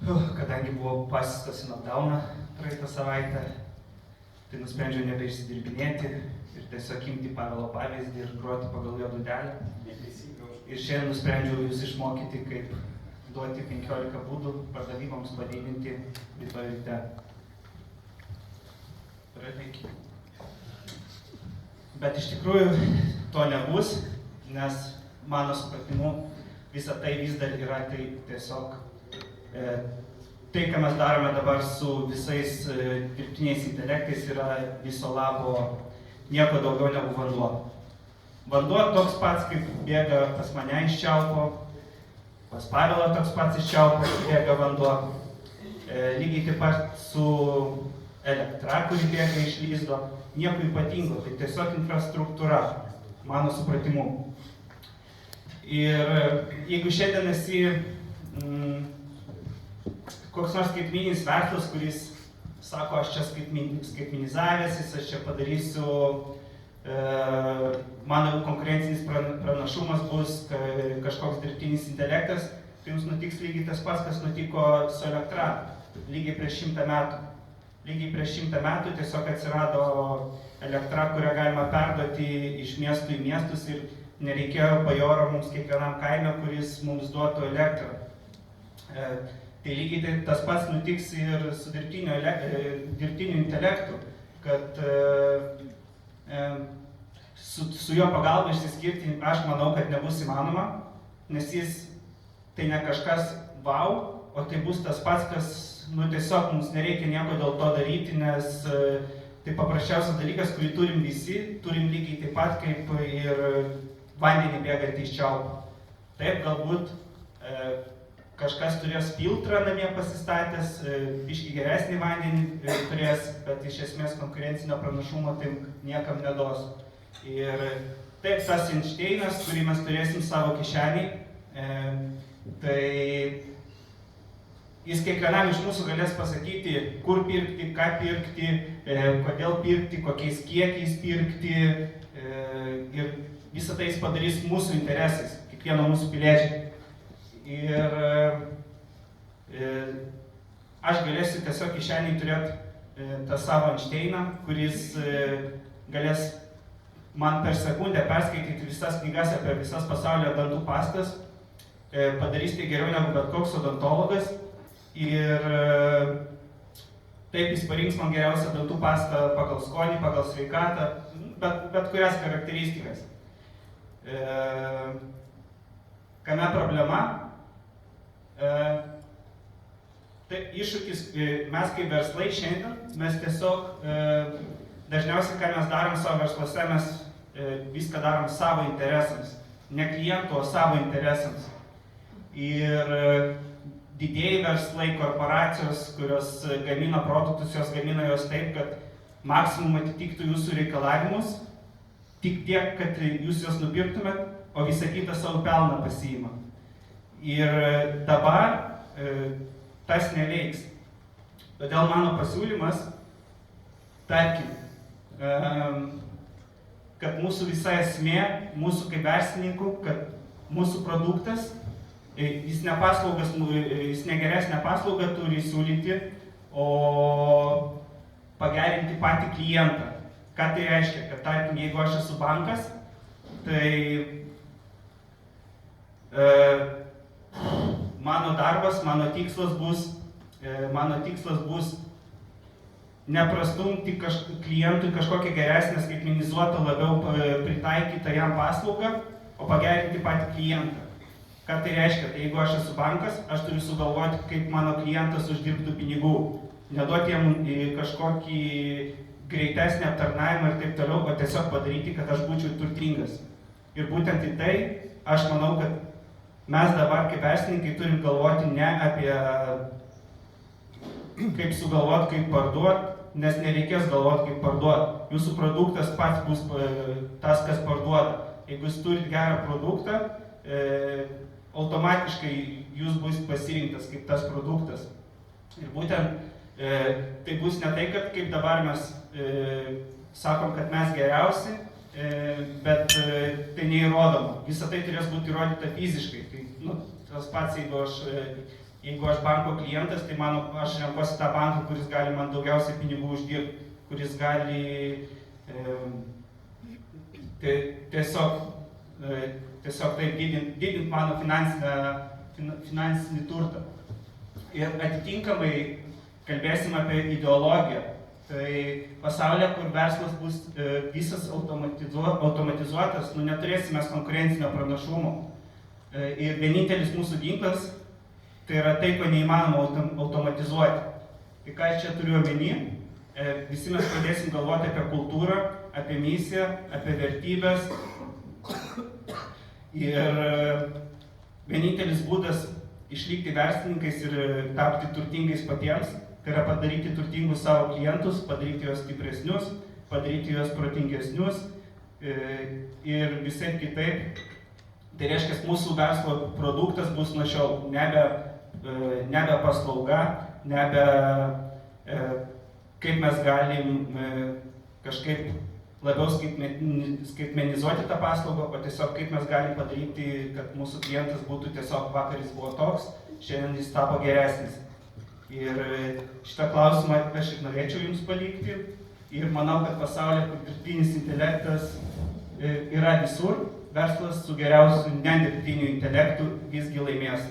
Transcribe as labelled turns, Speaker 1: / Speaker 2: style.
Speaker 1: Kadangi buvau pasistas į knockdowną praeitą savaitę, tai nusprendžiau nebeišsidirbinėti ir tiesiog imti Pavelo pavyzdį ir groti pagal jo dūdelę. Ir šiandien nusprendžiau jūs išmokyti, kaip duoti 15 būdų pardavimams padidinti rytoj ryte. Pradėkime. Bet iš tikrųjų to nebus, nes mano supratimu visa tai vis dar yra tai tiesiog tai, ką mes darome dabar su visais dirbtiniais intelektais, yra viso labo nieko daugiau negu vanduo. Vanduo toks pats, kaip bėga pas mane iš čiaupo, pas Pavelą toks pats iš čiaupo bėga vanduo. Lygiai taip pat su elektra, kuri bėga iš lizdo, nieko ypatingo, tai tiesiog infrastruktūra, mano supratimu. Ir jeigu šiandien esi koks nors skaitmeninis verslas, kuris sako, aš čia skaitmenizavęsis, aš čia padarysiu, mano konkurencinis pranašumas bus kažkoks dirbtinis intelektas, tai jums nutiks lygiai tas pats, kas nutiko su elektra, lygiai prieš 100 metų. Lygiai prieš 100 metų tiesiog atsirado elektra, kurią galima perduoti iš miestų į miestus ir nereikėjo bajoro mums kiekvienam kaime, kuris mums duotų elektrą. Tai lygiai tas pats nutiks ir su dirbtiniu intelektu, kad su jo pagalba išsiskirti aš manau, kad nebus įmanoma, nes jis tai ne kažkas wow, o tai bus tas pats, kas tiesiog mums nereikia nieko dėl to daryti, nes tai paprasčiausias dalykas, kurį turim visi, turim lygiai taip pat kaip ir vandenį bėgantį iš čiaupo. Taip, galbūt kažkas turės filtrą namie pasistatęs, biškį geresnį vandenį turės, bet iš esmės konkurencinio pranašumo tai niekam neduos. Ir taip, tas Einšteinas, kurį mes turėsim savo kišenį, tai jis kiekvienam iš mūsų galės pasakyti, kur pirkti, ką pirkti, kodėl pirkti, kokiais kiekiais pirkti, ir visą tai jis padarys mūsų interesais, kiekvieno mūsų piliečiai. Ir aš galėsiu tiesiog kišeniai turėti tą savo Einšteiną, kuris galės man per sekundę perskaityti visas knygas apie visas pasaulio dantų pastas, padarys tai geriau negu bet koks odontologas ir taip jis parinks man geriausią dantų pastą pagal skonį, pagal sveikatą, bet kurias charakteristikas. Kame problema? Tai iššūkis, mes kaip verslai šiandien, mes tiesiog dažniausiai, ką mes darom savo versluose, mes viską darom savo interesams, ne klientų, o savo interesams. Ir didieji verslai, korporacijos, kurios gamina produktus, jos gamina jos taip, kad maksimum atitiktų jūsų reikalavimus, tik tiek, kad jūs juos nupirktumėt, o visą kitą savo pelną pasiima. Ir dabar tas neveiks. Todėl mano pasiūlymas, tarkim, kad mūsų visa esmė, mūsų kaip verslininkų, kad mūsų produktas, jis ne geresnę paslaugą turi siūlyti, o pagerinti patį klientą. Ką tai reiškia? Kad tarkim, jeigu aš esu bankas, tai mano darbas, mano tikslas bus neprastumti klientui kažkokią geresnę, skaitmenizuotą, labiau pritaikytą jam paslaugą, o pagerinti patį klientą. Ką tai reiškia? Tai jeigu aš esu bankas, aš turiu sugalvoti, kaip mano klientas uždirbtų pinigų. Neduoti jam kažkokį greitesnį aptarnavimą ir taip toliau, o tiesiog padaryti, kad aš būčiau turtingas. Ir būtent į tai aš manau, kad mes dabar kaip verslininkai turim galvoti ne apie kaip sugalvoti, kaip parduoti, nes nereikės galvoti, kaip parduoti. Jūsų produktas pats bus tas, kas parduoda. Jeigu jūs turit gerą produktą, automatiškai jūs bus pasirinktas kaip tas produktas. Ir būtent tai bus ne tai, kad kaip dabar mes sakom, kad mes geriausi, bet tai neįrodoma. Visą tai turės būti įrodyta fiziškai. Tai, tas pats, jeigu aš banko klientas, tai aš renkuosi tą banką, kuris gali man daugiausiai pinigų uždirbti, kuris gali tiesiog taip didinti mano finansinį turtą. Ir atitinkamai kalbėsim apie ideologiją. Tai pasaulyje, kur verslas bus visas automatizuotas, neturėsime konkurencinio pranašumo. Ir vienintelis mūsų ginklas tai yra tai, ko neįmanoma automatizuoti. Tai ką aš čia turiu omeny? Visi mes pradėsim galvoti apie kultūrą, apie misiją, apie vertybės. Ir vienintelis būdas išlikti verslininkais ir tapti turtingais patiems, tai yra padaryti turtingus savo klientus, padaryti juos stipresnius, padaryti juos protingesnius ir visai kitaip. Tai reiškia, mūsų verslo produktas bus nuo šiol nebe paslauga, nebe kaip mes galim kažkaip labiau skaitmenizuoti tą paslaugą, o tiesiog kaip mes galim padaryti, kad mūsų klientas būtų tiesiog vakar jis buvo toks, šiandien jis tapo geresnis. Ir šitą klausimą aš ir norėčiau jums palikti. Ir manau, kad pasaulyje, kur dirbtinis intelektas yra visur, verslas su geriausiu nedirbtiniu intelektu visgi laimės.